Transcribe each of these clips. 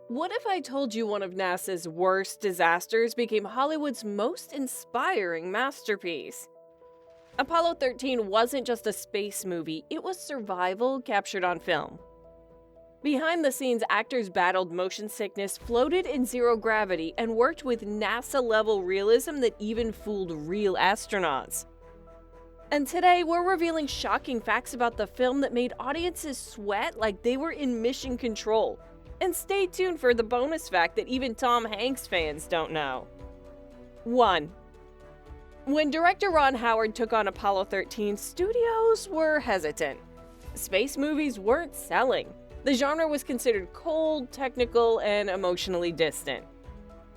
What if I told you one of NASA's worst disasters became Hollywood's most inspiring masterpiece? Apollo 13 wasn't just a space movie, it was survival captured on film. Behind the scenes, actors battled motion sickness, floated in zero gravity, and worked with NASA-level realism that even fooled real astronauts. And today, we're revealing shocking facts about the film that made audiences sweat like they were in mission control. And stay tuned for the bonus fact that even Tom Hanks fans don't know. 1. When director Ron Howard took on Apollo 13, studios were hesitant. Space movies weren't selling. The genre was considered cold, technical, and emotionally distant.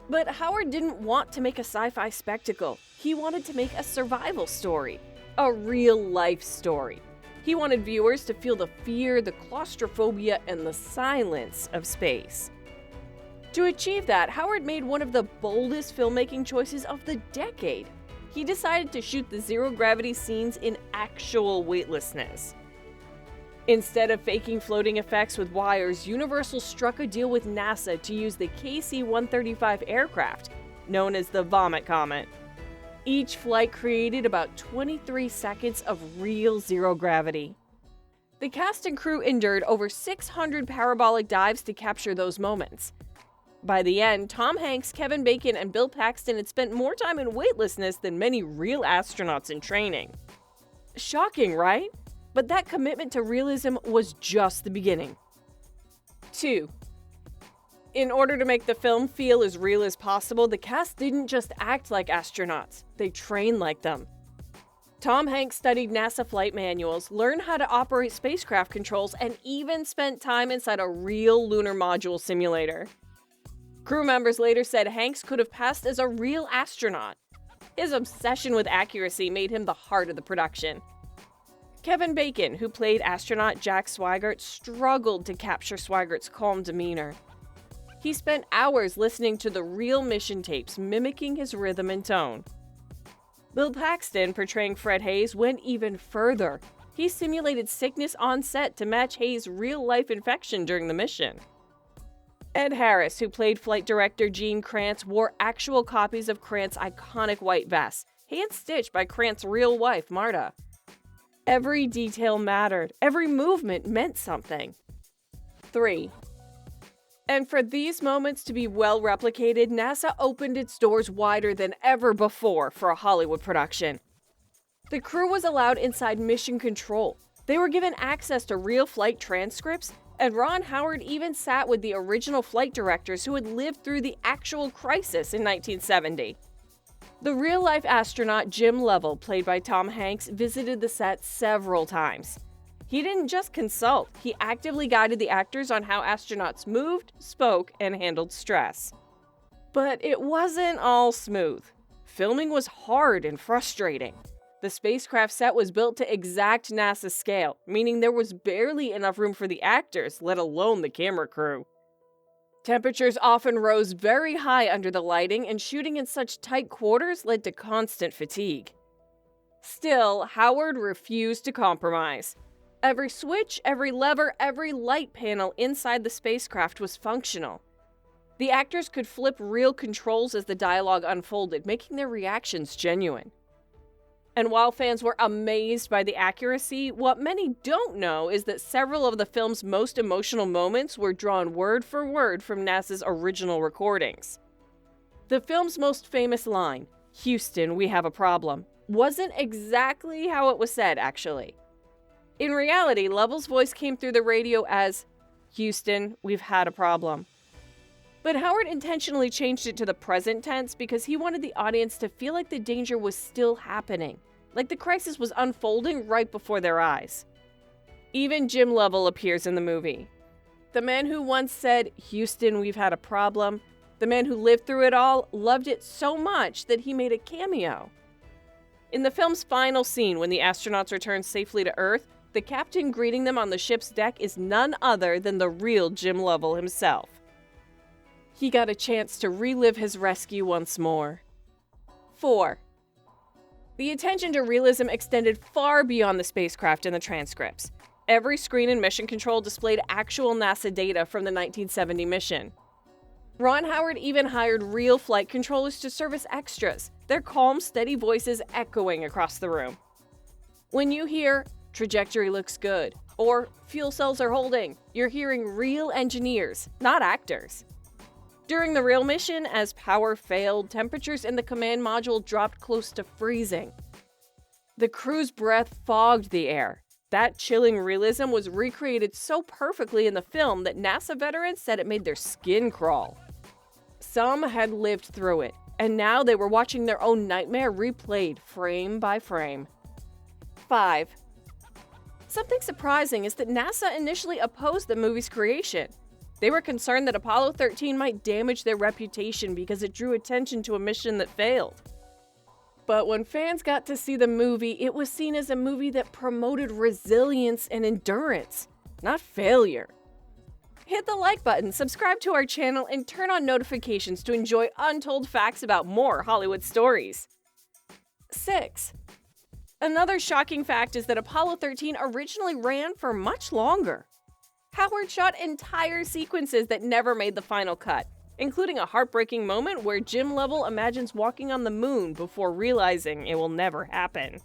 But Howard didn't want to make a sci-fi spectacle. He wanted to make a survival story, a real-life story. He wanted viewers to feel the fear, the claustrophobia, and the silence of space. To achieve that, Howard made one of the boldest filmmaking choices of the decade. He decided to shoot the zero-gravity scenes in actual weightlessness. Instead of faking floating effects with wires, Universal struck a deal with NASA to use the KC-135 aircraft, known as the Vomit Comet. Each flight created about 23 seconds of real zero gravity. The cast and crew endured over 600 parabolic dives to capture those moments. By the end, Tom Hanks, Kevin Bacon, and Bill Paxton had spent more time in weightlessness than many real astronauts in training. Shocking, right? But that commitment to realism was just the beginning. 2. In order to make the film feel as real as possible, the cast didn't just act like astronauts, they trained like them. Tom Hanks studied NASA flight manuals, learned how to operate spacecraft controls, and even spent time inside a real lunar module simulator. Crew members later said Hanks could have passed as a real astronaut. His obsession with accuracy made him the heart of the production. Kevin Bacon, who played astronaut Jack Swigert, struggled to capture Swigert's calm demeanor. He spent hours listening to the real mission tapes, mimicking his rhythm and tone. Bill Paxton, portraying Fred Hayes, went even further. He simulated sickness on set to match Hayes' real-life infection during the mission. Ed Harris, who played flight director Gene Kranz, wore actual copies of Kranz's iconic white vest, hand-stitched by Kranz's real wife, Marta. Every detail mattered. Every movement meant something. 3. And for these moments to be well replicated, NASA opened its doors wider than ever before for a Hollywood production. The crew was allowed inside mission control. They were given access to real flight transcripts, and Ron Howard even sat with the original flight directors who had lived through the actual crisis in 1970. The real-life astronaut Jim Lovell, played by Tom Hanks, visited the set several times. He didn't just consult, he actively guided the actors on how astronauts moved, spoke, and handled stress. But it wasn't all smooth. Filming was hard and frustrating. The spacecraft set was built to exact NASA scale, meaning there was barely enough room for the actors, let alone the camera crew. Temperatures often rose very high under the lighting, and shooting in such tight quarters led to constant fatigue. Still, Howard refused to compromise. Every switch, every lever, every light panel inside the spacecraft was functional. The actors could flip real controls as the dialogue unfolded, making their reactions genuine. And while fans were amazed by the accuracy, what many don't know is that several of the film's most emotional moments were drawn word for word from NASA's original recordings. The film's most famous line, "Houston, we have a problem," wasn't exactly how it was said, actually. In reality, Lovell's voice came through the radio as, "Houston, we've had a problem." But Howard intentionally changed it to the present tense because he wanted the audience to feel like the danger was still happening, like the crisis was unfolding right before their eyes. Even Jim Lovell appears in the movie. The man who once said, "Houston, we've had a problem," the man who lived through it all, loved it so much that he made a cameo. In the film's final scene, when the astronauts return safely to Earth, the captain greeting them on the ship's deck is none other than the real Jim Lovell himself. He got a chance to relive his rescue once more. 4. The attention to realism extended far beyond the spacecraft and the transcripts. Every screen in Mission Control displayed actual NASA data from the 1970 mission. Ron Howard even hired real flight controllers to serve as extras, their calm, steady voices echoing across the room. When you hear, "Trajectory looks good," or "Fuel cells are holding," you're hearing real engineers, not actors. During the real mission, as power failed, temperatures in the command module dropped close to freezing. The crew's breath fogged the air. That chilling realism was recreated so perfectly in the film that NASA veterans said it made their skin crawl. Some had lived through it, and now they were watching their own nightmare replayed frame by frame. 5. Something surprising is that NASA initially opposed the movie's creation. They were concerned that Apollo 13 might damage their reputation because it drew attention to a mission that failed. But when fans got to see the movie, it was seen as a movie that promoted resilience and endurance, not failure. Hit the like button, subscribe to our channel, and turn on notifications to enjoy untold facts about more Hollywood stories. 6. Another shocking fact is that Apollo 13 originally ran for much longer. Howard shot entire sequences that never made the final cut, including a heartbreaking moment where Jim Lovell imagines walking on the moon before realizing it will never happen.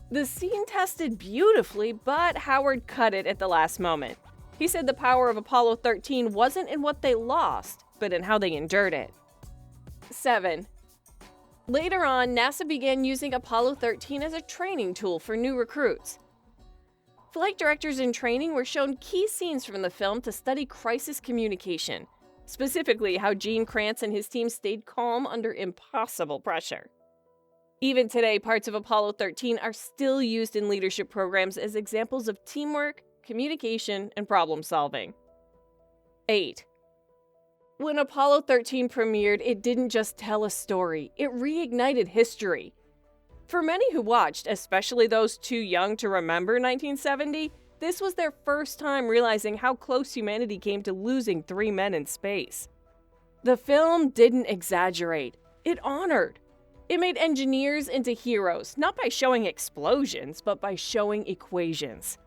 The scene tested beautifully, but Howard cut it at the last moment. He said the power of Apollo 13 wasn't in what they lost, but in how they endured it. 7. Later on, NASA began using Apollo 13 as a training tool for new recruits. Flight directors in training were shown key scenes from the film to study crisis communication, specifically how Gene Kranz and his team stayed calm under impossible pressure. Even today, parts of Apollo 13 are still used in leadership programs as examples of teamwork, communication, and problem solving. 8. When Apollo 13 premiered, it didn't just tell a story, it reignited history. For many who watched, especially those too young to remember 1970, this was their first time realizing how close humanity came to losing 3 men in space. The film didn't exaggerate, it honored. It made engineers into heroes, not by showing explosions, but by showing equations.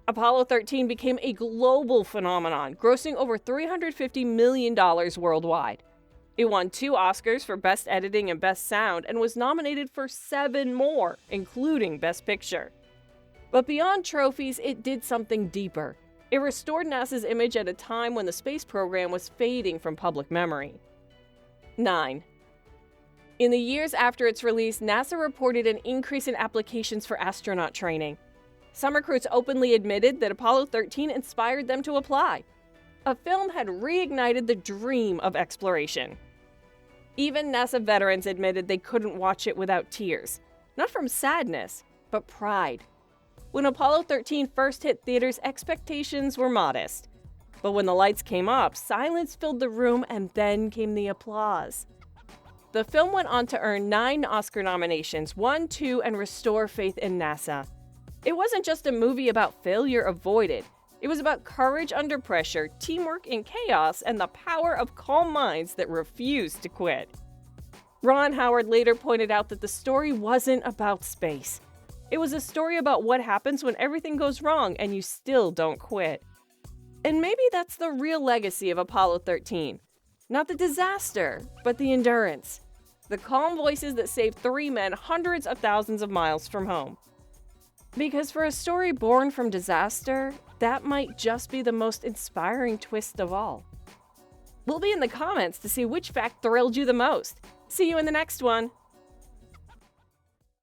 Apollo 13 became a global phenomenon, grossing over $350 million worldwide. It won 2 Oscars for Best Editing and Best Sound, and was nominated for 7 more, including Best Picture. But beyond trophies, it did something deeper. It restored NASA's image at a time when the space program was fading from public memory. 9. In the years after its release, NASA reported an increase in applications for astronaut training. Some recruits openly admitted that Apollo 13 inspired them to apply. A film had reignited the dream of exploration. Even NASA veterans admitted they couldn't watch it without tears. Not from sadness, but pride. When Apollo 13 first hit theaters, expectations were modest. But when the lights came up, silence filled the room, and then came the applause. The film went on to earn 9 Oscar nominations, won 2, and restore faith in NASA. It wasn't just a movie about failure avoided. It was about courage under pressure, teamwork in chaos, and the power of calm minds that refused to quit. Ron Howard later pointed out that the story wasn't about space. It was a story about what happens when everything goes wrong and you still don't quit. And maybe that's the real legacy of Apollo 13. Not the disaster, but the endurance. The calm voices that saved 3 men hundreds of thousands of miles from home. Because for a story born from disaster, that might just be the most inspiring twist of all. We'll be in the comments to see which fact thrilled you the most. See you in the next one!